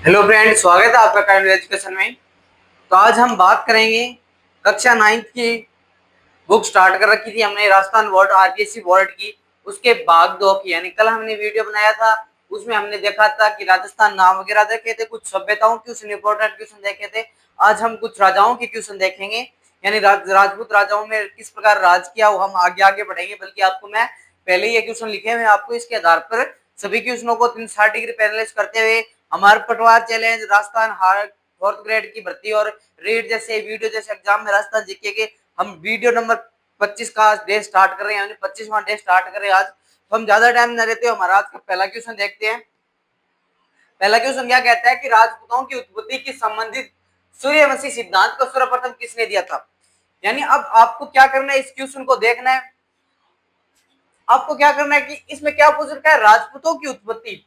Hello friend, स्वागत है आपका काइंड एजुकेशन में। तो आज हम बात करेंगे कक्षा 9th की बुक स्टार्ट कर रखी थी हमने राजस्थान बोर्ड आरपीएससी बोर्ड की, उसके भाग 2 की। यानी कल हमने वीडियो बनाया था, उसमें हमने देखा था कि राजस्थान नाम वगैरह देखे थे, कुछ सभ्यताओं के क्वेश्चन, इंपॉर्टेंट क्वेश्चन देखे थे। आज हम कुछ राजाओं के क्वेश्चन देखेंगे, यानी राजपूत राजाओं में किस प्रकार राज किया, वो हम आगे आगे बढ़ेंगे। बल्कि आपको मैं पहले ये क्वेश्चन लिखे हुए, आपको इसके आधार पर सभी क्वेश्चनों को 360 डिग्री पैरेललाइज करते हुए हमारे पटवार चैलेंज, राजस्थान फोर्थ ग्रेड की भर्ती और रेट जैसे वीडियो जैसे एग्जाम में राजस्थान जीके के हम वीडियो नंबर 25 का डे स्टार्ट कर रहे हैं, 25वां डे स्टार्ट कर रहे हैं आज। तो हम ज्यादा टाइम न लेते, हमारा आज का पहला क्वेश्चन देखते हैं। पहला क्वेश्चन क्या कहता है कि राजपूतों की उत्पत्ति की संबंधित सूर्यवंशी सिद्धांत को सर्वप्रथम किसने दिया था। यानी अब आपको क्या करना है, इस क्वेश्चन को देखना है। आपको क्या करना है कि इसमें क्या पूछ रखा है, राजपूतों की उत्पत्ति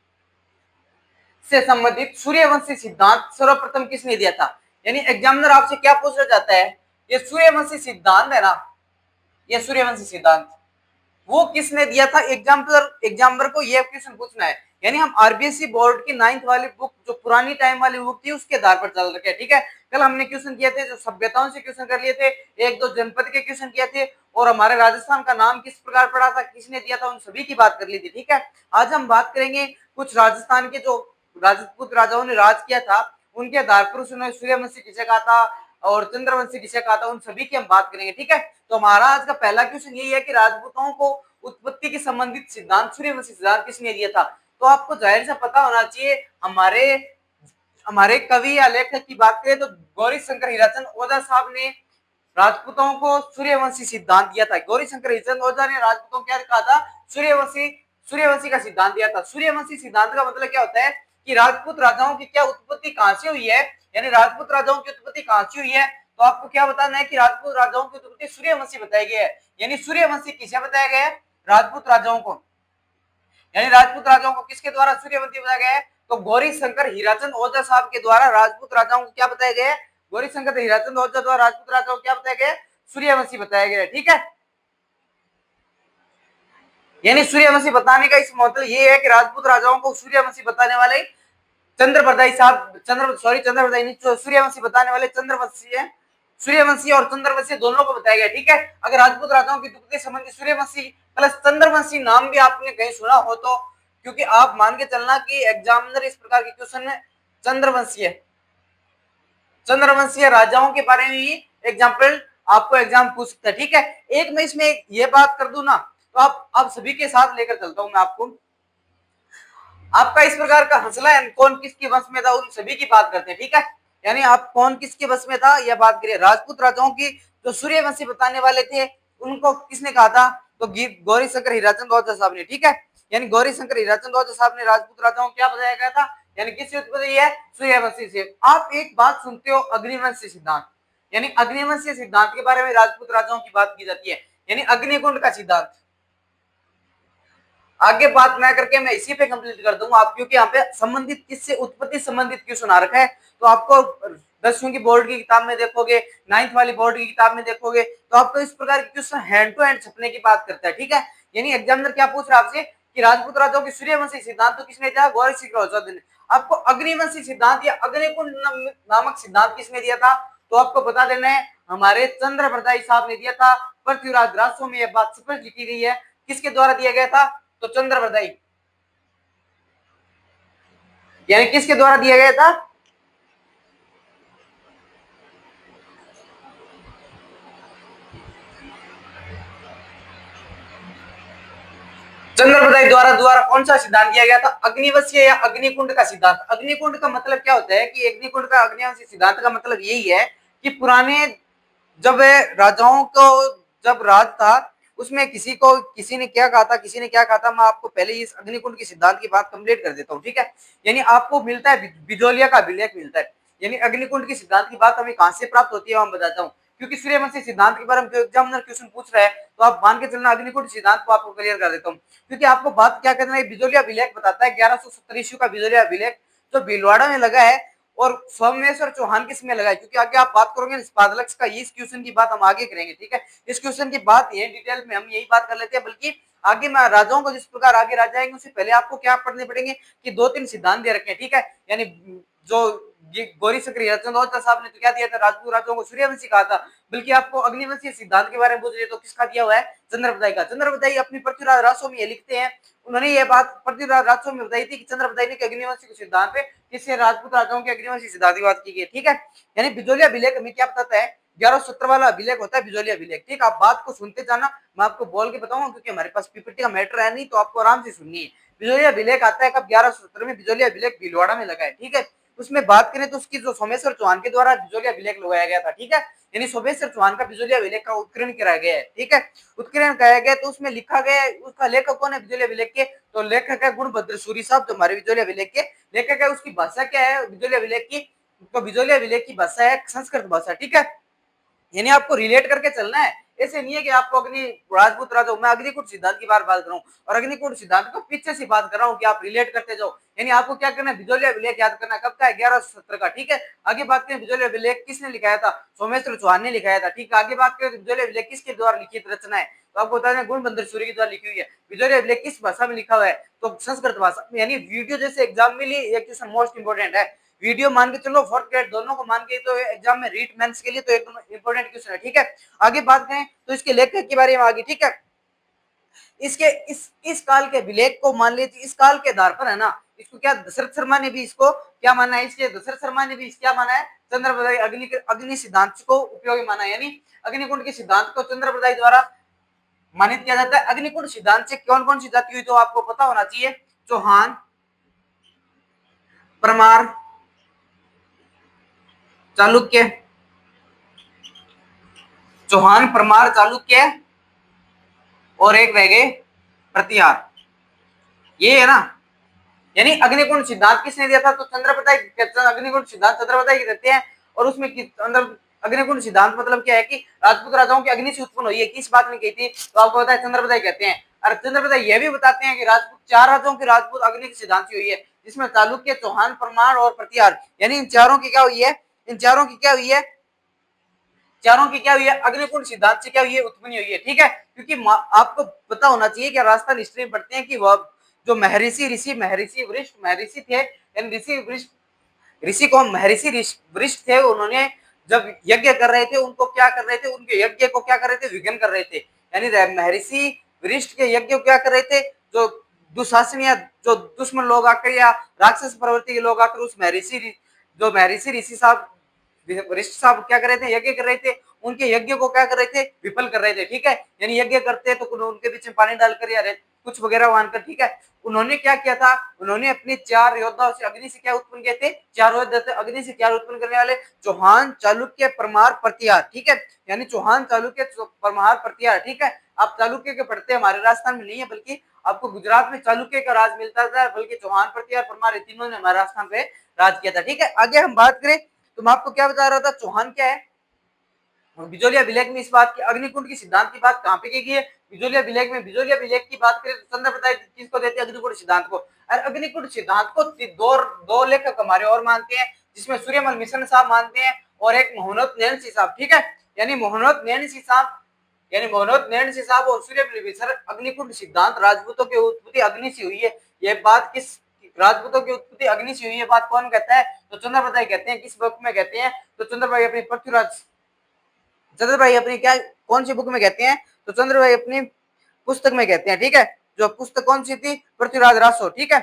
से संबंधित सूर्यवंशी सिद्धांत सर्वप्रथम किसने दिया था। यानी एग्जामिनर आपसे क्या पूछना चाहता है, ये सूर्यवंशी सिद्धांत है ना, ये सूर्यवंशी सिद्धांत वो किसने दिया था। एग्जाम्पलर को ये क्वेश्चन पूछना है। यानी हम आरबीएससी बोर्ड की 9th वाली बुक, जो पुरानी टाइम वाली बुक थी, उसके आधार पर चल रखे हैं। ठीक है, कल हमने क्वेश्चन किए थे, जो सभ्यताओं से क्वेश्चन कर लिए थे, एक दो जनपद के क्वेश्चन किए थे, और हमारे राजस्थान का नाम किस प्रकार पड़ा था, किसने दिया था, उन सभी की बात कर ली थी। ठीक है, आज हम बात करेंगे कुछ राजस्थान के जो राजपूत राजाओं ने राज किया था, उनके आधार पर उसने सूर्यवंशी किसे कहा था और चंद्रवंशी किसे कहा था, उन सभी की हम बात करेंगे। ठीक है, तो हमारा आज का पहला क्वेश्चन यही है कि राजपूतों को उत्पत्ति के संबंधित सिद्धांत सूर्यवंशी सिद्धांत किसने दिया था। तो आपको जाहिर सा पता होना चाहिए, हमारे हमारे कवि या लेखक की बात करें तो गौरी शंकर हीराचंद ओझा साहब ने राजपूतों को सूर्यवंशी सिद्धांत दिया था। गौरी शंकर हीराचंद ओझा ने राजपूतों को क्या कहा था, सूर्यवंशी सूर्यवंशी का सिद्धांत दिया था। सूर्यवंशी सिद्धांत का मतलब क्या होता है कि राजपूत राजाओं की क्या उत्पत्ति कहां से हुई है, यानी राजपूत राजाओं की उत्पत्ति कहां से हुई है। तो आपको क्या बताना है कि राजपूत राजाओं की उत्पत्ति सूर्यवंशी बताई गई है। यानी सूर्यवंशी किसे बताया गया है, राजपूत राजाओं को। यानी राजपूत राजाओं को किसके द्वारा सूर्यवंशी बताया गया है, तो गौरी शंकर हीराचंद ओझा साहब के द्वारा राजपूत राजाओं को क्या बताया गया है, गौरी शंकर हीराचंद ओझा द्वारा राजपूत राजाओं को क्या बताया गया है, सूर्यवंशी बताया गया है। ठीक है, यानी सूर्यवंशी बताने का इस मतलब ये है कि राजपूत राजाओं को सूर्यवंशी बताने वाले चंद्रप्रदाई साहब, चंद्रप्रदाई नहीं, सूर्यवंशी बताने वाले चंद्रवंशी है। सूर्यवंशी और चंद्रवंशी दोनों को बताया गया। ठीक है, अगर राजपूत राजाओं की उत्पत्ति संबंधी सूर्यवंशी प्लस चंद्रवंशी नाम भी आपने कहीं सुना हो तो, क्योंकि आप मान के चलना कि एग्जामिनर इस प्रकार के क्वेश्चन में चंद्रवंशीय राजाओं के बारे में ही एग्जाम्पल आपको एग्जाम पूछ सकता है। ठीक है, एक मैं इसमें ये बात कर दूं ना, तो आप सभी के साथ लेकर चलता हूं मैं आपको। आपका इस प्रकार का हंसला है, कौन किसके वश में था, उन सभी की बात करते हैं। ठीक है, यानी आप कौन किसके वश में था यह बात करिए। राजपूत राजाओं की जो सूर्यवंशी बताने वाले थे, उनको किसने कहा था, तो गौरी शंकर हीराचंद ओझा साहब ने। ठीक है, यानी गौरी शंकर हीराचंद ओझा साहब ने राजपूत राजाओं को क्या बताया गया था, यानी किससे उत्पत्ति है, सूर्यवंशी से। आप एक बात सुनते हो, अग्निवंशी सिद्धांत। यानी अग्निवंशी सिद्धांत के बारे में राजपूत राजाओं की बात की जाती है, यानी अग्निकुंड का सिद्धांत। आगे बात मैं करके मैं इसी पे कंप्लीट कर दूंगा आप, क्योंकि यहाँ पे संबंधित किससे उत्पत्ति संबंधित क्वेश्चन आ रखा है। तो आपको 10वीं की बोर्ड की किताब में देखोगे, 9th वाली बोर्ड की किताब में देखोगे, तो आपको इस प्रकार के क्वेश्चन हैंड टू हैंड छपने की बात करता है। ठीक है, यानी एग्जामिनर क्या पूछ रहा है आपसे कि राजपूत राजाओं की सूर्यवंशी सिद्धांत तो किसने दिया, गौरी शंकर ओझा ने। आपको अग्निवंशी सिद्धांत या अग्निकुंड नामक सिद्धांत किसने दिया था, तो आपको बता देना है हमारे चंद्रप्रदाई साहब ने दिया था। पृथ्वीराज राजसों में यह बात स्पष्ट लिखी गई है, किसके द्वारा दिया गया था, तो चंद्रप्रदाई, यानी किसके द्वारा दिया गया था, चंद्रप्रदाई द्वारा द्वारा कौन सा सिद्धांत दिया गया था, अग्निवंशीय या अग्निकुंड का सिद्धांत। अग्निकुंड का मतलब क्या होता है कि अग्निकुंड का अग्निवंशी सिद्धांत का मतलब यही है कि पुराने जब राजाओं को जब राज था, उसमें किसी ने क्या कहा था, किसी ने क्या कहा था, मैं आपको पहले इस अग्निकुंड की सिद्धांत की बात कंप्लीट कर देता हूँ। ठीक है, यानी आपको मिलता है बिजोलिया का अभिलेख मिलता है। यानी अग्निकुंड की सिद्धांत की बात हमें कहां से प्राप्त होती है, मैं बताता हूँ। क्योंकि सूर्यवंशी सिद्धांत के बारे में एग्जामिनर क्वेश्चन पूछ रहा है, तो आप मान के चलना अग्निकुंड सिद्धांत को आपको क्लियर कर देता हूँ। क्योंकि आपको बात क्या करना है, बिजोलिया अभिलेख बताता है 1170 ईस्वी का बिजोलिया अभिलेख जो भीलवाड़ा में लगा है, और सोमेश्वर चौहान किस में लगा है। क्योंकि आगे आप बात करोगे निष्पादलक्ष का, इस क्वेश्चन की बात हम आगे करेंगे। ठीक है, इस क्वेश्चन की बात ये डिटेल में हम यही बात कर लेते हैं। बल्कि आगे मैं राजाओं को जिस प्रकार आगे राजा आएंगे, उससे पहले आपको क्या पढ़ने पड़ेंगे कि 2-3 सिद्धांत दे रखे हैं। ठीक है, यानी जो गौरी शंकर रत्नोत्तर साहब ने तो क्या दिया था, राजपूत राजाओं को सूर्यवंशी कहा था। बल्कि आपको अग्निवंशीय सिद्धांत के बारे में पूछ रहे तो किसका दिया हुआ है, चंद्रपदाई का। चंद्रपदाई अपनी पृथ्वीराज रासो में ये लिखते हैं, उन्होंने ये बात पृथ्वीराज रासो में बताई थी कि चंद्रपदाई ने अग्निवंशी सिद्धांत पे किससे, राजपूत राजाओं के अग्निवंशी सिद्धांत की बात की गई। ठीक है, यानी बिजोलिया अभिलेख हमें क्या बताता है, 1170 वाला अभिलेख होता है बिजोलिया अभिलेख। ठीक, आप बात को सुनते जाना, मैं आपको बोल के बताऊंगा क्योंकि हमारे पास पीपीटी का मैटर है नहीं, तो आपको आराम से सुननी है। बिजोलिया अभिलेख आता है कब, 1170 में बिजोलिया अभिलेख भीलवाड़ा में लगा है। ठीक है, उसमें बात करें तो उसकी जो सोमेश्वर चौहान के द्वारा बिजोलिया अभिलेख लगाया गया था। ठीक है, यानी सोमेश्वर चौहान का बिजोलिया अभिलेख का उत्कीर्ण कराया गया है। ठीक है, उत्कीर्ण कराया गया, तो उसमें लिखा गया है, उसका लेखक कौन है बिजोलिया अभिलेख के, तो लेखक है गुणभद्र सूरी साहब, जो हमारे बिजोलिया अभिलेख के लेखक है। उसकी भाषा क्या है बिजोलिया अभिलेख की, तो बिजोलिया अभिलेख की भाषा है संस्कृत भाषा। ठीक है, यानी आपको रिलेट करके चलना है, ऐसे नहीं है कि आपको अग्नि राजपूत राजा, मैं अग्निकुंड सिद्धांत की बात कर रहा हूँ और अग्निकुंड सिद्धांत को पीछे से बात कर रहा हूँ कि आप रिलेट करते जाओ। यानी आपको क्या करना है, बिजोलिया अभिलेख याद करना है, कब का है, 1170 का। ठीक है, आगे बात करें बिजोलिया अभिलेख किसने लिखाया था, सोमेश्वर चौहान ने लिखाया था। ठीक है, आगे बात करें बिजोलिया अभिलेख किसके द्वारा लिखित रचना है, तो आपको बता दें गुणबंदर सूर्य के द्वारा लिखी हुई है। बिजोलिया अभिलेख किस भाषा में लिखा हुआ है, तो संस्कृत भाषा में। यानी वीडियो जैसे एग्जाम में लिए ये क्वेश्चन मोस्ट इंपोर्टेंट है, वीडियो मान के चलो, फोर्थ ग्रेड दोनों को मान के, तो एग्जाम में रीट मेंस के लिए तो एक इंपॉर्टेंट क्वेश्चन है। ठीक है, आगे बात करें तो इसके लेखक के बारे में आगे। ठीक है, इसके इस काल के अभिलेख को मान लीजिए, इस काल के आधार पर है ना, इसको क्या दशरथ शर्मा ने भी इसको क्या माना है, इसके दशरथ शर्मा ने भी क्या माना है, चंद्रपदाई अग्नि सिद्धांत को उपयोगी माना है। यानी अग्निकुंड के सिद्धांत को चंद्रपदाई द्वारा मानित किया जाता है। अग्निकुंड सिद्धांत से कौन कौन सी जाति हुई, तो आपको पता होना चाहिए, चौहान, परमार, चालुक्य, चौहान, परमार, चालुक्य और एक रह गए प्रतिहार, ये है ना। यानी अग्निकुंड सिद्धांत किसने दिया था, तो चंद्रपदाई। अग्निकुंड सिद्धांत चंद्रपदाई के देते हैं, और उसमें अंदर अग्निकुंड सिद्धांत मतलब क्या है कि राजपूत राजाओं की अग्नि से उत्पन्न हुई है, किस बात ने कही थी, तो आपको पता है चंद्रपदाई कहते हैं। और चंद्रपदाई यह भी बताते हैं कि राजपूत चार राजाओं की राजपूत अग्नि के सिद्धांत से हुई है, जिसमें चालुक्य, चौहान, परमार और प्रतिहार, यानी इन चारों की क्या हुई है, इन चारों की क्या हुई है, चारों की क्या हुई है, अग्निकुंड सिद्धांत से क्या हुई है, उत्पन्न हुई है। ठीक है, क्योंकि आपको पता होना चाहिए कि राजस्थान हिस्ट्री में पढ़ते हैं कि वह जो महर्षि वरिष्ठ महर्षि थे, यानी ऋषि कौन, महर्षि वरिष्ठ थे, उन्होंने जब यज्ञ कर रहे थे, उनको क्या कर रहे थे, उनके यज्ञ को क्या कर रहे थे, विघ्न कर रहे थे। यानी महर्षि वरिष्ठ के यज्ञ को क्या कर रहे थे, जो दुशासन या जो दुश्मन लोग आकर या राक्षस प्रवृत्ति के लोग आकर उस महर्षि ऋषि साहब वरिष्ठ साहब क्या कर रहे थे, यज्ञ कर रहे थे, उनके यज्ञ को क्या कर रहे थे, विफल कर रहे थे। ठीक है, यानी यज्ञ करते हैं तो उनके बीच में पानी डालकर या कुछ वगैरह मानकर। ठीक है, उन्होंने क्या किया था, उन्होंने अपने चार योद्धाओं से अग्नि से क्या उत्पन्न किए थे, चार योद्धा थे अग्नि से क्या उत्पन्न करने वाले, चौहान, चालुक्य, परमार, प्रतिहार। ठीक है, यानी चौहान, चालुक्य, परमार, प्रतिहार। ठीक है, आप चालुक्य के पढ़ते हैं, हमारे राजस्थान में नहीं है, बल्कि आपको गुजरात में चालुक्य का राज मिलता था, बल्कि चौहान, प्रतिहार, परमार, तीनों ने हमारे राजस्थान पे राज किया था। ठीक है, आगे हम बात करें तो मैं आपको क्या बता रहा था, चौहान क्या है, और बिजोलिया अभिलेख में इस बात की अग्निकुंड की सिद्धांत की बात कहां पे की गई है, बिजोलिया अभिलेख में। बिजोलिया अभिलेख की बात करें तो चंद्रपदाई किसको देते हैं, अग्निकुंड सिद्धांत को। और अग्निकुंड सिद्धांत को दो लेखक हमारे और मानते हैं, जिसमें सूर्यमल मिश्र साहब मानते हैं और एक मोहनोद नैनसी साहब। ठीक है, यानी मोहनोद नैनसी साहब और सूर्यमल मिश्र, अग्निकुंड सिद्धांत राजपूतों की उत्पत्ति अग्नि से हुई है, यह बात किस, राजपूतों की उत्पत्ति अग्नि से हुई है, बात कौन कहता है, तो चंद्रपदाई कहते हैं। किस बुक में कहते हैं, तो चंद्रपदाई अपनी पृथ्वीराज, चंद्र भाई अपनी क्या कौन सी बुक में कहते हैं, तो चंद्र भाई अपनी पुस्तक में कहते हैं। ठीक है, जो पुस्तक कौन सी थी, पृथ्वीराज रासो। ठीक है,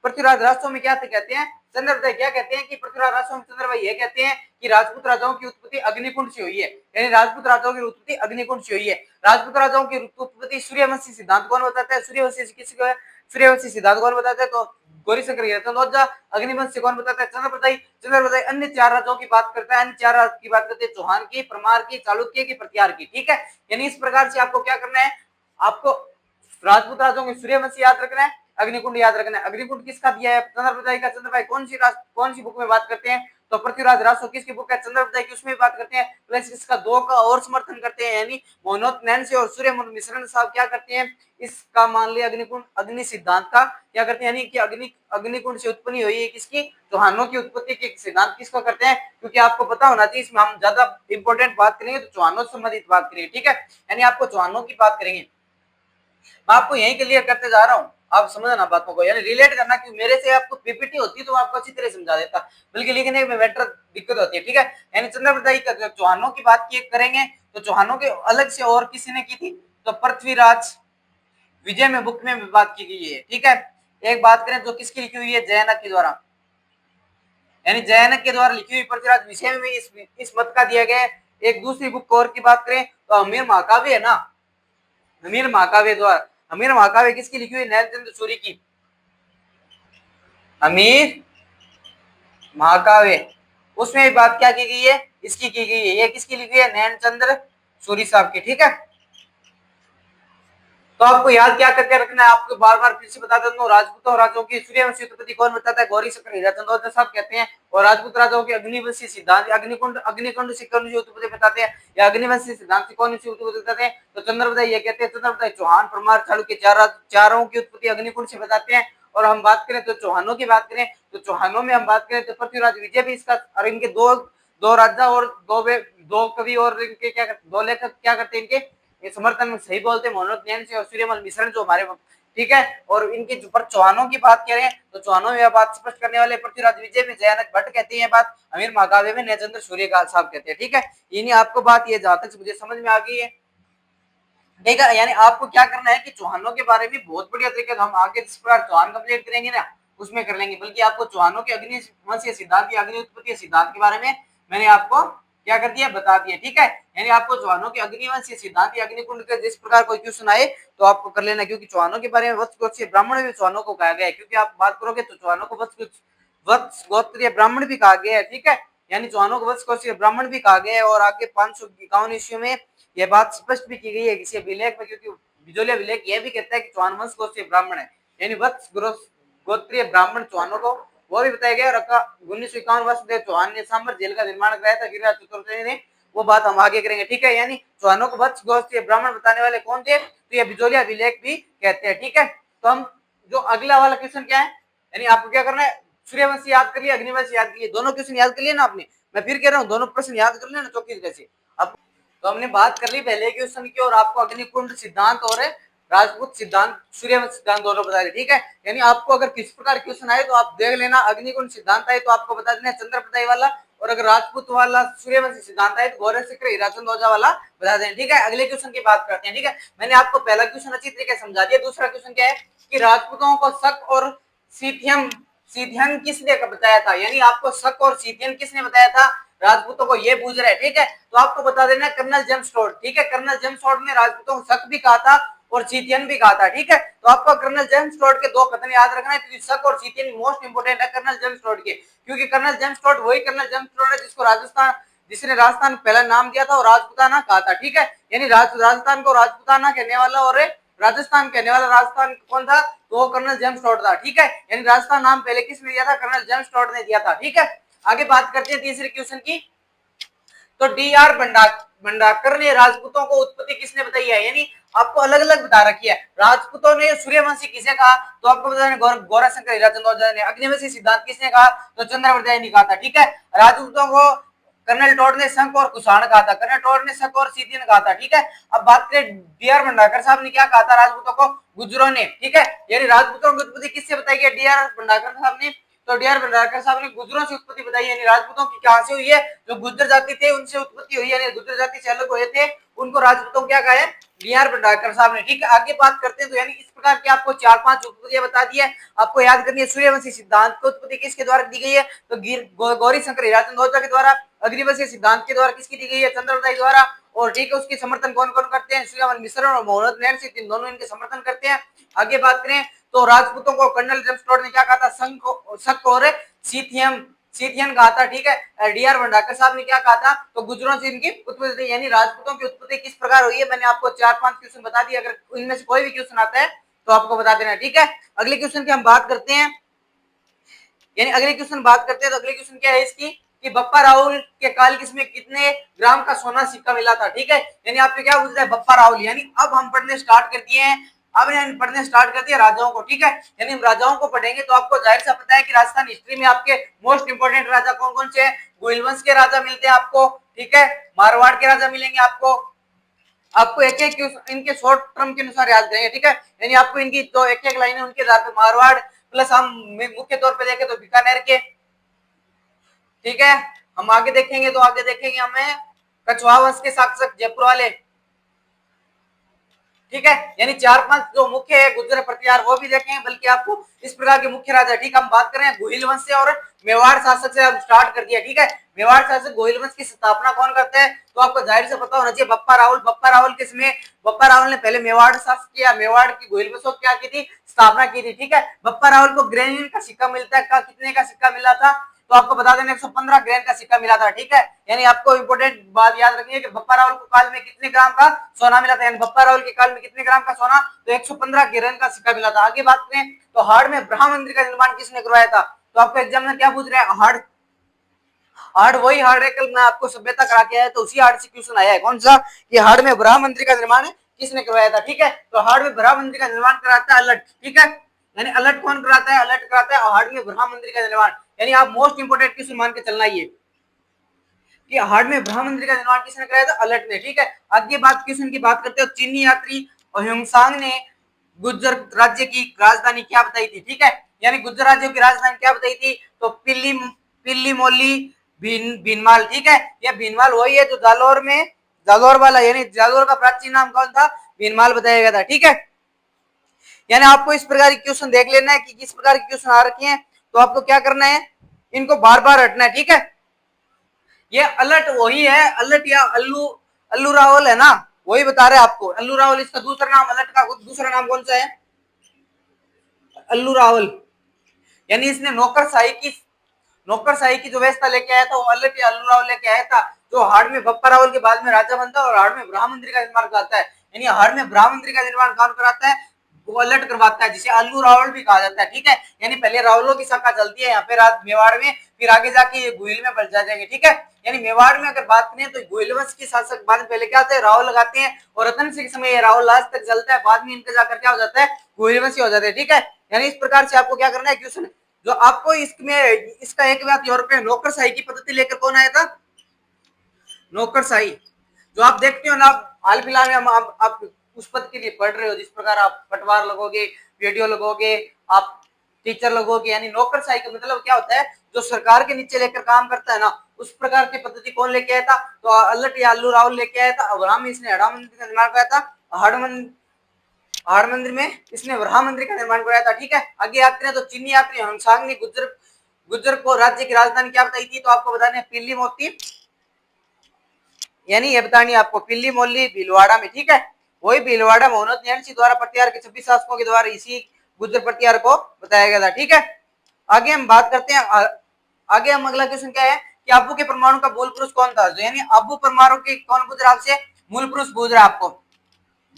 पृथ्वीराज रासो में क्या कहते हैं, चंद्रपदाई क्या कहते हैं कि पृथ्वीराज रासो में चंद्र भाई ये कहते हैं कि राजपूत राजाओं की उत्पत्ति अग्निकुंड से हुई है, यानी राजपूत राजाओं की उत्पत्ति अग्निकुंड से हुई है। राजपूत राजाओं की उत्पत्ति सूर्यवंशी सिद्धांत कौन बताता है, सूर्यवंशी सिद्धांत कौन बताता है, तो गौरी शंकर रत्नोत्तर। अग्निवंश से कौन बताता है, चंद्रपदाई अन्य चार राजाओं की बात करता है, अन्य चार राज की बात करते हैं, चौहान की, परमार की, चालुक्य की, प्रतिहार की। ठीक है, यानी इस प्रकार से आपको क्या करना है, आपको राजपूत राजाओं के सूर्यवंशी याद रखना है, अग्निकुंड याद रखना है। अग्निकुंड किसका दिया है, चंद्रपदाई का। चंद्रपदाई कौन सी बुक में बात करते हैं, तो पृथ्वीराज रासो किसकी बुक है, चंद्रपदाई की, उसमें बात करते हैं। प्लस इसका दो का और समर्थन करते हैं, यानी मोहनोद नैनसी और सूर्यमल मिश्र साहब क्या करते हैं, इसका मान लिया अग्निकुंड अग्नि सिद्धांत का क्या करते हैं, यानी कि अग्निकुंड से उत्पत्ति हुई है किसकी, चौहानों की उत्पत्ति के सिद्धांत किसको करते हैं, क्योंकि आपको पता होना चाहिए, इसमें हम ज्यादा इंपॉर्टेंट बात करेंगे तो चौहानों से संबंधित बात करेंगे। ठीक है, यानी आपको चौहानों की बात करेंगे, मैं आपको यही क्लियर करते जा रहा हूं, आप समझना बातों को, यानी रिलेट करना, कि मेरे से आपको पीपीटी होती तो आपको अच्छी तरह समझा देता, बल्कि लिखने में बेटर दिक्कत होती है, ठीक है। यानी चंद्रप्रदायी चौहानों की बात करेंगे तो चौहानों के अलग से और किसी ने की थी, तो पृथ्वीराज विजय में बुक में बात की गई है, ठीक है। एक बात करें तो किसकी लिखी हुई है, जयनक के द्वारा, यानी जयनक के द्वारा लिखी हुई पृथ्वीराज विषय में इस मत का दिया गया है। एक दूसरी बुक और की बात करें तो अमीर महाकाव्य है ना, अमीर महाकाव्य द्वारा, अमीर महाकाव्य किसकी लिखी हुई, नैनचंद्र सूरी की, अमीर महाकाव्य, उसमें बात क्या की गई है, इसकी की गई है, ये किसकी लिखी है, नैनचंद्र सूरी साहब की, ठीक है। तो आपको याद क्या करके रखना है, आपको बार बार फिर से बता देता हूँ, राजपूतों और राजाओं की सूर्यवंशी उत्पत्ति कौन बताता है, गौरी शंकर हीराचंद साहब कहते हैं, और राजपूत राजाओं के अग्निवंशी सिद्धांत अग्निकुंड से कौन सी उत्पत्ति बताते हैं, या अग्निवंशी सिद्धांत से कौन सी उत्पत्ति बताते हैं, तो चंद्रप्रदाय ये कहते हैं, चंद्रप्रदाय चौहान परमार चालुक्य चारों की उत्पत्ति अग्निकुंड से बताते हैं। और हम बात करें तो चौहानों की बात करें तो चौहानों में हम बात करें तो पृथ्वीराज विजय भी इसका, और इनके दो राजा और दो कवि और इनके क्या, दो लेखक क्या करते हैं, इनके ये समर्थन में सही बोलते हैं, मनोज नैन से और सूर्यमल मिश्रण जो हमारे, ठीक है। और इनके ऊपर चौहानों की बात करें तो चौहानों में बात स्पष्ट करने वाले पृथ्वीराज विजय में जयानक भट्ट कहते हैं बात, अमीर महाकाव्य में नैनचंद्र सूर्यकाल साहब कहते हैं, ठीक है। इन्हीं आपको बात ये जहां तक मुझे समझ में आ गई है, ठीक है। यानी आपको क्या करना है कि चौहानों के बारे में बहुत बढ़िया तरीके से हम आगे जिस प्रकार चौहान कंप्लीट करेंगे ना उसमें कर लेंगे, बल्कि आपको चौहानों के अग्निवंशीय सिद्धांत या अग्नि उत्पत्ति सिद्धांत के बारे में मैंने आपको क्या कर दिया, बता दिया, ठीक है। यानी आपको चौहानों के अग्निवंशीय सिद्धांत या अग्निकुंड के जिस प्रकार कोई क्वेश्चन आए तो आपको कर लेना, क्योंकि चौहानों के बारे में वत्स गोत्रीय ब्राह्मण भी चौहानों को कहा गया है, क्योंकि आप बात करोगे तो चौहानों को वत्स गोत्रीय ब्राह्मण भी कहा गया है, ठीक है। यानी चौहानों को वत्स गोत्रीय ब्राह्मण भी कहा गया है, और आगे 551 ईस्वी में यह बात स्पष्ट भी की गई है किसी अभिलेख में, क्योंकि बिजोलिया अभिलेख यह भी कहता है कि चौहान वंश गोत्रीय ब्राह्मण है, यानी वत्स गोत्रीय ब्राह्मण चौहानों को वो भी बताया गया। और 1951 वर्ष में चौहान ने सांबर जेल का निर्माण कराया था गिरिराज चतुर्थी ने, वो बात हम आगे करेंगे, ठीक है। यानी चौहानों को वत्स गोत्रीय ब्राह्मण बताने वाले कौन थे, तो ये बिजोलिया अभिलेख भी कहते हैं, ठीक है। तो हम जो अगला वाला क्वेश्चन क्या है, यानी आपको क्या करना है, सूर्यवंशी याद कर लिया, अग्निवंश याद कर लिया, दोनों क्वेश्चन याद कर लिया ना आपने, मैं फिर कह रहा हूँ दोनों प्रश्न याद कर लेना चौकी तरह से। अब तो हमने बात कर ली पहले क्वेश्चन की, और आपको अग्निकुंड सिद्धांत और राजपूत सिद्धांत सूर्यवंश सिद्धांत दोनों बता दें, ठीक है। यानी आपको अगर किस प्रकार क्वेश्चन आए तो आप देख लेना, अग्निकुंड सिद्धांत आए तो आपको बता देना चंद्रप्रदाय वाला, और अगर राजपूत वाला सूर्यवंशी सिद्धांत आए तो गौरव शंकर हीराचंद ओझा वाला बता देना, ठीक है। अगले क्वेश्चन की बात करते हैं, ठीक है। मैंने आपको पहला क्वेश्चन अच्छी तरीके से समझा दिया। दूसरा क्वेश्चन क्या है कि राजपूतों को शक और सीथियन सीथियन किसने बताया था, यानी आपको शक और सीथियन किसने बताया था, राजपूतों को ये पूछ रहे हैं, ठीक है। तो आपको बता देना कर्नल जेम्स टोड, ठीक है। कर्नल जेम्स टोड ने राजपूतों को शक भी कहा था और सीथियन भी कहा था, ठीक है। तो आपको कर्नल जेम्स टोड के दो कथन याद रखना है, क्योंकि शक और सीथियन मोस्ट इंपोर्टेंट है कर्नल जेम्स टोड के, क्योंकि कर्नल जेम्स टोड वही कर्नल जेम्स टोड है जिसने राजस्थान पहला नाम दिया था और राजपूताना कहा था, ठीक है। यानी राजस्थान को राजपूताना कहने वाला और राजस्थान कहने वाला राजस्थान कौन था, तो कर्नल जेम्स टोड था, ठीक है। यानी राजस्थान नाम पहले किसने दिया था, कर्नल जेम्स टोड ने दिया था, ठीक है। आगे बात करते हैं तीसरे क्वेश्चन की। तो डीआर भंडारकर ने राजपूतों को उत्पत्ति किसने बताई है, यानी आपको अलग अलग बता रखी है। राजपूतों ने सूर्यवंशी किसे कहा, तो आपको बता दें गौरव शंकर हीराचंद ओझा ने। अग्निवंशी सिद्धांत किसने कहा, तो चंद्रप्रदाय ने कहा था, ठीक है। राजपूतों को कर्नल टोड ने शंख और कुषाण कहा था, कर्नल टोड ने शंख और सीथियन कहा था, ठीक है। अब बात करें डीआर भंडारकर साहब ने क्या कहा था राजपूतों को, गुज्जरों ने, ठीक है। यानी राजपूतों की उत्पत्ति किससे बताई गई, डीआर भंडारकर साहब ने। तो डीआर भंडारकर साहब ने गुज्जरों से उत्पत्ति बताई, यानी राजपूतों की कहां से हुई है, जो गुज्जर जाति थे उनसे उत्पत्ति हुई, यानी गुज्जर जाति से अलग हुए थे उनको राजपूतों क्या कहा है, डीआर भंडारकर साहब ने, ठीक है। आगे बात करते हैं तो यानी इस प्रकार की आपको 4-5 उत्पत्तियां बता दी है, आपको याद करनी है। सूर्यवंशी सिद्धांत की उत्पत्ति किसके द्वारा दी गई है, तो गौरी शंकर हीराचंद ओझा के द्वारा। अग्निवंशी सिद्धांत के द्वारा किसकी दी गई है, चंद्रप्रदाय द्वारा। और ठीक है, उसकी समर्थन कौन कौन करते हैं, सूर्यमल मिश्रण और मोहम्मद नैन से, तीन दोनों इनके समर्थन करते हैं। आगे बात करें तो राजपूतों को कर्नल जेम्स टोड ने क्या कहा था, शक और सीथियन कहा था, ठीक है। डीआर भंडारकर साहब ने क्या कहा था, तो गुज्जरों से इनकी उत्पत्ति, यानी राजपूतों की उत्पत्ति किस प्रकार हुई है, मैंने आपको 4-5 क्वेश्चन बता दिए। अगर इनमें से कोई भी क्वेश्चन आता है तो आपको बता देना, ठीक है। अगले क्वेश्चन की हम बात करते हैं, यानी अगले क्वेश्चन बात करते हैं तो अगले क्वेश्चन क्या है इसकी, कि बप्पा राहुल के काल किसमें कितने ग्राम का सोना सिक्का मिला था, ठीक है। यानी आपसे क्या पूछ रहा है, बप्पा राहुल, यानी अब हम पढ़ने स्टार्ट कर दिए हैं, अब पढ़ने स्टार्ट कर दिया राजाओं को, ठीक है। यानी हम राजाओं को पढ़ेंगे तो आपको जाहिर सा पता है कि राजस्थान हिस्ट्री में आपके मोस्ट इंपोर्टेंट राजा कौन कौन से हैं, गोहिल वंश के राजा मिलते हैं आपको, ठीक है। मारवाड़ के राजा मिलेंगे आपको, आपको एक एक इनके शॉर्ट टर्म के अनुसार याद करेंगे, ठीक है। यानी आपको इनकी जो एक एक लाइन है उनके आधार पर मारवाड़ प्लस हम मुख्य तौर पे देखें तो बीकानेर के, ठीक है। हम आगे देखेंगे तो आगे देखेंगे हमें कछवाहा वंश के शासक जयपुर वाले, ठीक है। यानी चार पांच जो मुख्य है गुर्जर प्रतिहार वो भी देखेंगे, बल्कि आपको इस प्रकार के मुख्य राजा, ठीक है। हम बात करें गोहिल वंश से और मेवाड़ शासक से हम स्टार्ट कर दिया, ठीक है। मेवाड़ शासक गोहिल वंश की स्थापना कौन करते हैं, तो आपको जाहिर से पता होना चाहिए बप्पा रावल। बप्पा रावल किसमें, बप्पा रावल ने पहले मेवाड़ शासक किया, मेवाड़ की गोहिल वंश क्या की थी, स्थापना की थी, ठीक है। बप्पा रावल को ग्रेनिन का सिक्का मिलता है, कितने का सिक्का मिला था, तो आपको बता देना 115 ग्राम का सिक्का मिला था, ठीक है। यानी आपको इंपोर्टेंट बात याद रखनी है कि बप्पा रावल को काल में कितने ग्राम का सोना मिला था, यानी बप्पा रावल के काल में कितने ग्राम का सोना, तो 115 ग्राम का सिक्का मिला था। आगे बात करें तो हाड़ में ब्रह्म मंदिर का निर्माण किसने करवाया था, तो आपको एग्जाम में क्या पूछ रहा है, हाड़, हाड़ वही हाड़ है, कल मैं आपको सभ्यता करा के आया तो उसी हाड़ से क्वेश्चन आया है, कौन सा, कि हाड़ में ब्रह्म मंदिर का निर्माण किसने करवाया था, ठीक है। तो हाड़ में ब्रह्म मंदिर का निर्माण कराता है अलट, ठीक है। यानी अलट कौन कराता है, अलट कराता है हाड़ में ब्रह्म मंदिर का निर्माण। यानी आप मोस्ट इंपोर्टेंट क्वेश्चन मान के चलना ये कि हाड़ में ब्रह्म मंदिर का निर्माण किसने कराया था, अलट ने, ठीक है। आगे बात क्वेश्चन की बात करते हो, चीनी यात्री अहुंगसांग ने गुर्जर राज्य की राजधानी क्या बताई थी, ठीक है। यानी गुर्जर राज्य की राजधानी क्या बताई थी, तो पिल्ली पिल्ली मोली भीनमाल, ठीक है। यह भीनमाल वही है जो जालोर में, जालोर वाला, यानी जालोर का प्राचीन नाम कौन था, भीनमाल बताया गया था, ठीक है। यानी आपको इस प्रकार के क्वेश्चन देख लेना है कि किस प्रकार के क्वेश्चन आ रखे हैं, तो आपको क्या करना है, इनको बार बार हटना है, ठीक है। ये अलर्ट वही है, अलर्ट या अल्लू, अल्लू रावल है ना, वही बता रहे हैं आपको, अल्लू रावल इसका दूसरा नाम, अलर्ट का दूसरा नाम कौन सा है, अल्लू रावल। यानी इसने नौकरशाही की जो व्यवस्था लेके आया था वो अलर्ट या अल्लू रावल लेके आया था, जो हाड़ में बप्पा रावल के बाद में राजा बनता है और हाड़ में ब्रह्म मंदिर का निर्माण कराता है। यानी हाड़ में ब्रह्म मंदिर का निर्माण कौन कराता है, वो अलर्ट करवाता है, जिसे अल्लू रावल भी कहा जाता है, ठीक है। यानी पहले रावलों की शाखा चलती है यहाँ पे मेवाड़ में, फिर आगे जाके ये गोहिल में बढ़ जाएंगे, ठीक है। यानी मेवाड़ में अगर बात करें तो गोहिल वंश के शासक बाद में पहले क्या होता है, रावल लगाते हैं, और रतन सिंह के समय ये रावल लास्ट तक चलता है, बाद में इनका जाकर क्या हो जाता है, गोहिल वंश हो जाते हैं, ठीक है। यानी इस प्रकार से आपको क्या करना है क्वेश्चन, जो आपको इसमें इसका एक बात यूरोप में नौकरशाही की पद्धति लेकर कौन आया था, नौकरशाही, जो आप देखते हो ना, हाल फिलहाल में हम आप उस पद के लिए पढ़ रहे हो, जिस प्रकार आप पटवार लगोगे, वीडियो लगोगे, आप टीचर लगोगे, यानी नौकरशाही का मतलब क्या होता है, जो सरकार के नीचे लेकर काम करता है ना, उस प्रकार की पद्धति कौन लेके आया था, तो अलट या अल्लू रावल लेके आया था। अब्राहम इसने हड़ा मंदिर का निर्माण कराया था, हाड़ मंदिर में इसने ब्रह्म मंदिर का निर्माण कराया था, ठीक है। आगे आते हैं तो चीनी यात्री हंसांग ने गुज्जर को राज्य की राजधानी क्या बताई थी, तो आपको बताने पिल्ली मोती, यानी ये बतानी आपको पिल्ली मोली भीलवाड़ा में, ठीक है। वही भीलवाड़ा मोहम्मद नैन्सी द्वारा प्रतिहार के 26 शासकों के द्वारा इसी गुज्जर प्रतिहार को बताया गया था, ठीक है। आगे हम बात करते हैं, आगे हम अगला क्वेश्चन क्या है कि आबू के परमाणु का मूल पुरुष कौन था, यानी आबू परमाणु के कौन पूछ रहा आपसे, मूल पुरुष पूछ रहा आपको।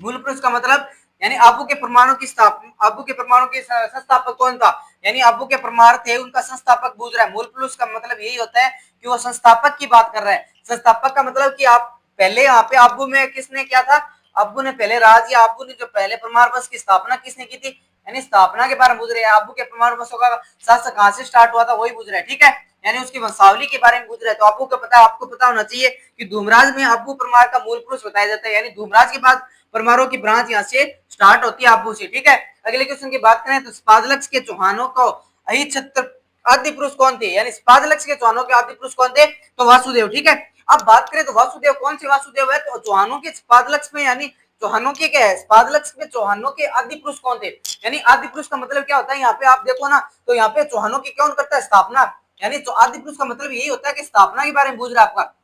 मूल पुरुष का मतलब यानी आबू के परमाणु की आबू के परमाणु के संस्थापक कौन था, यानी आबू के परमाणु थे उनका संस्थापक पूछ रहा है। मूल पुरुष का मतलब यही होता है कि वो संस्थापक की बात कर रहा है। संस्थापक का मतलब कि आप पहले यहाँ पे आबू में किसने किया था, आबू ने पहले राज या आबू ने जो पहले परमाणु बस की स्थापना किसने की थी, यानी स्थापना के बारे में पूछ रहे हैं। आबू के परमाणु बसों का शासन कहाँ से स्टार्ट हुआ था वही पूछ रहे हैं, ठीक है। यानी उसकी वंशावली के बारे में पूछ रहे हैं। तो आपको क्या पता, आपको पता होना चाहिए कि धूमराज में आबू परमार का मूल पुरुष बताया जाता है, यानी धूमराज के बाद परमारों की ब्रांच यहाँ से स्टार्ट होती है आबू से, ठीक है। अगले क्वेश्चन की बात करें तो स्पादलक्ष के चौहानों को अहित छत्र आदि पुरुष कौन थे, यानी स्पादलक्ष के चौहानों के आदि पुरुष कौन थे, तो वासुदेव, ठीक है। अब बात करें तो वासुदेव कौन से वासुदेव है, तो चौहानों के स्पादलक्ष में, यानी चौहानों के क्या है, स्पादलक्ष में चौहानों के आदि पुरुष कौन थे, यानी आदि पुरुष का मतलब क्या होता है, यहाँ पे आप देखो ना, तो यहाँ पे चौहानों की कौन करता है, स्थापना, यानी आदि पुरुष का मतलब यही होता है कि स्थापना के बारे में पूछ रहा है आपका,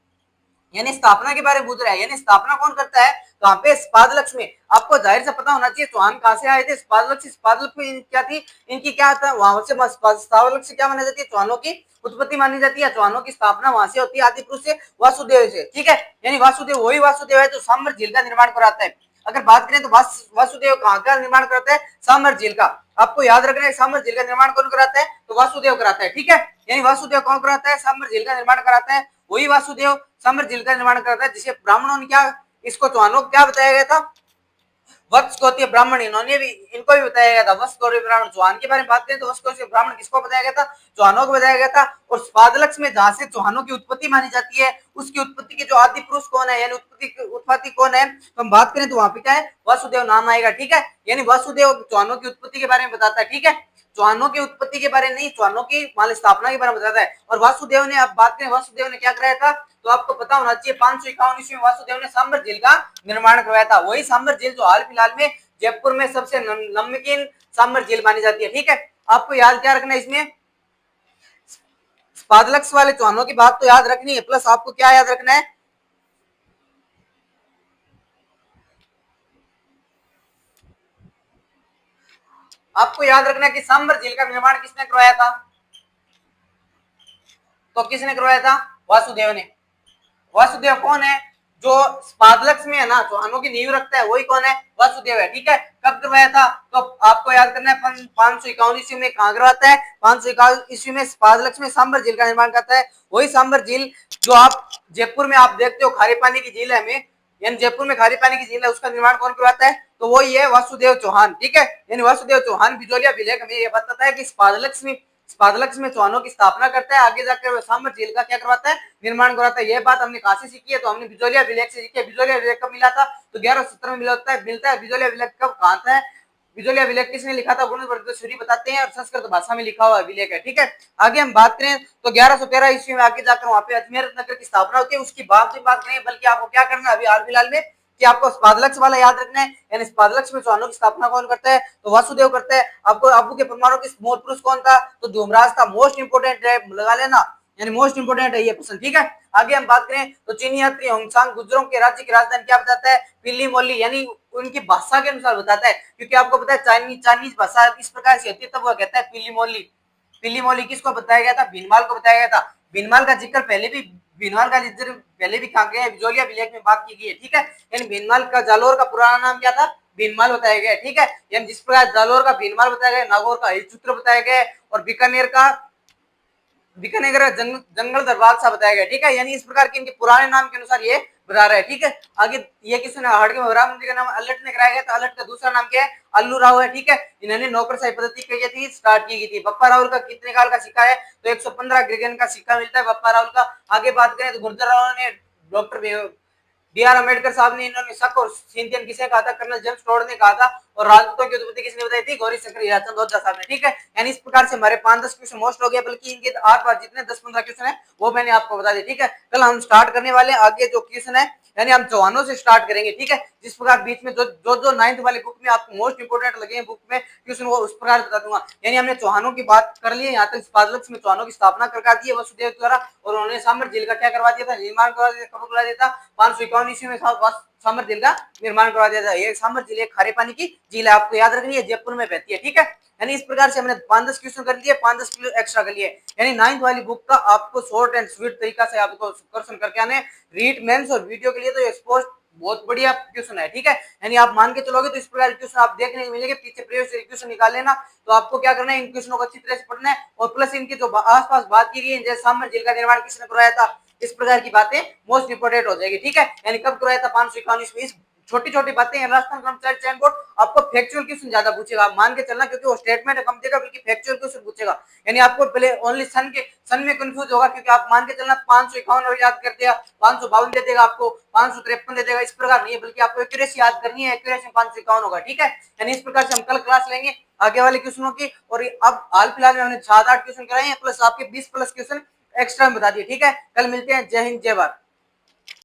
यानी स्थापना के बारे में पूछ रहा है, यानी स्थापना कौन करता है, कहां पे, स्पादलक्ष में। आपको जाहिर से पता होना चाहिए चौहान कहां से आए थे, स्पादलक्ष। स्पादलक्ष में क्या थी, इनकी क्या था, वहां से स्पादलक्ष से क्या मानी जाती है, चौहानों की उत्पत्ति मानी जाती है, चौहानों की स्थापना वहां से होती है, आदि पुरुष से, वासुदेव से, ठीक है। यानी वासुदेव वही वासुदेव है जो साम्र झील का निर्माण कराता है। अगर बात करें तो वासुदेव कहाँ का निर्माण कराता है, साम्र झील का। आपको याद रखना है साम्र झील का निर्माण कौन कराता है, तो वासुदेव कराता है, ठीक है। यानी वासुदेव कौन कराता है, साम्र झील का निर्माण कराता है, वही वासुदेव साम्र झील का निर्माण करता है, जिसे ब्राह्मणों ने क्या, इसको चौहानों क्या बताया गया था, वत्स को ब्राह्मण, इन्होंने भी इनको भी बताया गया था। वत्स गौरी ब्राह्मण चौहान के बारे में बात करें तो वत्स गौरी ब्राह्मण किसको बताया गया था? चौहानों को बताया गया था। और स्पादलक्ष में जहां से चौहानों की उत्पत्ति मानी जाती है, उसकी उत्पत्ति के जो आदि पुरुष कौन है, यानी उत्पत्ति कौन है, तो हम बात करें तो वहां पे क्या है, वासुदेव नाम आएगा। ठीक है, यानी वासुदेव चौहानों की उत्पत्ति के बारे में बताता है। ठीक है, चौहानों की उत्पत्ति के बारे में नहीं, चौहानों की मान स्थापना के बारे में बताता है। और वासुदेव ने, अब बात करें वासुदेव ने क्या कराया था, तो आपको पता होना चाहिए 551 ईस्वी में वासुदेव ने सांबर झील का निर्माण करवाया था। वही सांबर झील जो हाल फिलहाल में जयपुर में सबसे नमकीन सांबर झील मानी जाती है। ठीक है, आपको याद क्या रखना है इसमें, स्पादलक्ष वाले चौहानों की बात तो याद रखनी है, प्लस आपको क्या याद रखना है, आपको याद रखना है कि सांबर झील का निर्माण किसने करवाया था, तो किसने करवाया था, वासुदेव ने। वासुदेव कौन है, जो स्पादलक्ष में है ना चौहानों की नींव रखता है, वही कौन है, वासुदेव है। ठीक है, कब करवाया था, तो आपको याद करना है 551 ईस्वी में कहां करवाता है, 551 ईस्वी में स्पादलक्ष में सांबर झील का निर्माण करता है। वही सांबर झील जो आप जयपुर में आप देखते हो खारे पानी की झील है, हमें यानी जयपुर में खारे पानी की झील है, उसका निर्माण कौन करवाता है, तो वही है वासुदेव चौहान। ठीक है, यानी वासुदेव चौहान बिजोलिया विलेख हमें यह बताता है कि स्पादलक्ष में चौहानों की स्थापना करता है, आगे जाकर सांबर झील का क्या करवाता है, निर्माण करवाता है। यह बात हमने कहां से सीखी है, तो हमने बिजोलिया विलेख से सीखी है। बिजोलिया विलेख कब मिला था, तो 1170 में मिलता है। बिजोलिया विलेख कब कहां था, बिजोलिया विलेख किसने लिखा था, सूरी बताते हैं, और संस्कृत भाषा में लिखा हुआ विलेख है। ठीक है, आगे हम बात करें तो 1113 ईस्वी में आगे जाकर वहां पे अजमेर नगर की स्थापना होती है। उसकी बात नहीं, बल्कि आपको क्या करना है अभी हाल फिलहाल में, कि आपको स्पादलक्ष वाला याद रखना है, यानी स्पादलक्ष में चौहानों की स्थापना कौन करता है, तो वासुदेव करता है। आपको आबू के परमाणु के मोर पुरुष कौन था, तो धूमराज था। मोस्ट इंपोर्टेंट है, लगा लेना, यानी मोस्ट इंपोर्टेंट है ये प्रश्न। ठीक है, आगे हम बात करें तो चीनी यात्री होंगसांग गुर्जरों के राज्य की राजधानी क्या बताता है, पिली मोली, यानी उनकी भाषा के अनुसार बताता है, क्योंकि आपको पता है चाइनीज भाषा इस प्रकार से होती है, तब वह कहता है पिली मोली। पिली मोली किसको बताया गया था, भीनमाल को बताया गया था। भीनमाल का जिक्र पहले भी कहा गया है, बिजोलिया विलेख में बात की गई है। ठीक है, यानी भीनमाल का जालोर का पुराना नाम क्या था, भीनमाल बताया गया है। ठीक है, यानी जिस प्रकार जालोर का भीनमाल बताया गया, नागौर का हरिचूत्र बताया गया है, और बीकानेर का जंगल दरबार सा बताया गया। ठीक है, यानी इस प्रकार के इनके पुराने नाम के अनुसार ये बता रहा है। ठीक है, आगे ये किसने हड़ के भगवान मंदिर का नाम अल्लट ने कराया गया था। अल्लट का दूसरा नाम क्या है, अल्लू राव है। ठीक है, इन्होंने नौकरशाही पद्धति की थी, स्टार्ट की गई थी। बप्पा रावल का कितने काल का सिक्का है, तो 115 ग्रेगन का सिक्का मिलता है बप्पा रावल का। आगे बात करें तो गुर्जर राव ने डॉक्टर B.R. अम्बेडकर साहब ने इन्होंने शक और चिंतन किसे कहा था, कर्नल जेम्स टोड ने कहा था। और राजपूतों की उत्पत्ति किसने बताई थी, गौरी शंकर हीराचंद ओझा साहब ने। ठीक है, यानी इस प्रकार से हमारे 5-10 क्वेश्चन मोस्ट हो गए, बल्कि इनके 8 बार जितने 10-15 क्वेश्चन है वो मैंने आपको बता दिया। ठीक है, कल हम स्टार्ट करने वाले आगे जो क्वेश्चन है, यानी हम चौहानों से स्टार्ट करेंगे। ठीक है, जिस प्रकार बीच में जो 9th वाले बुक में आपको मोस्ट इंपोर्टेंट लगे हैं बुक में क्वेश्चन, वो उस प्रकार बता दूंगा। यानी हमने चौहानों की बात कर ली है, यहाँ तक स्पादलक्ष में चौहानों की स्थापना करवा दी है वसुदेव द्वारा, और उन्होंने सांबर झील का क्या करवा दिया था, निर्माण करवा दिया, कब करवा दिया था, 551 ईस्वी में सांबर झील का निर्माण करवा दिया था। ये सांबर झील एक खारे पानी की झील है, आपको याद रखनी है, जयपुर में बहती है। ठीक है, यानी इस प्रकार से हमने 5-10 क्वेश्चन कर लिए, 5-10 किलो एक्स्ट्रा कर लिए। यानी 9th वाली बुक का आपको शॉर्ट एंड स्वीट तरीका से आपको क्वेश्चन करके आने। रीट मेंस और वीडियो के लिए तो एक्सपोज बहुत बढ़िया क्वेश्चन है। ठीक है, यानी आप मान के चलोगे तो इस प्रकार के क्वेश्चन आप देखने को मिलेंगे। पीछे प्रीवियस क्वेश्चन निकाल लेना, तो आपको क्या करना है, इन क्वेश्चनों को अच्छी तरह से पढ़ना है, और प्लस इनकी जो आसपास बात की गई है, जैसे सांबर झील का निर्माण किसने करवाया था, इस प्रकार की बातें मोस्ट इंपोर्टेंट हो जाएगी। ठीक है, यानी कब करवाया था, 551 ईस्वी। छोटी छोटी बातें हैं। राजस्थान कर्मचारी चयन बोर्ड आपको फैक्चुअल क्वेश्चन ज्यादा पूछेगा, आप मान के चलना, क्योंकि वो स्टेटमेंट कम देगा, बल्कि फैक्चुअल क्वेश्चन पूछेगा। यानी आपको पहले ओनली सन में कंफ्यूज होगा, क्योंकि आप मान के चलना 551 याद कर दिया, 552 दे देगा, आपको 553 दे देगा, इस प्रकार नहीं है, बल्कि आपको एक्यूरेसी याद करनी है, एक्यूरेसी 551 होगा। ठीक है, यानी इस प्रकार से हम कल क्लास लेंगे आगे वाले क्वेश्चनों की। और अब हाल फिलहाल में हमने 7-8 क्वेश्चन कराए हैं, प्लस आपके 20 प्लस क्वेश्चन एक्स्ट्रा में बता दिए। ठीक है, कल मिलते हैं। जय हिंद, जय भारत।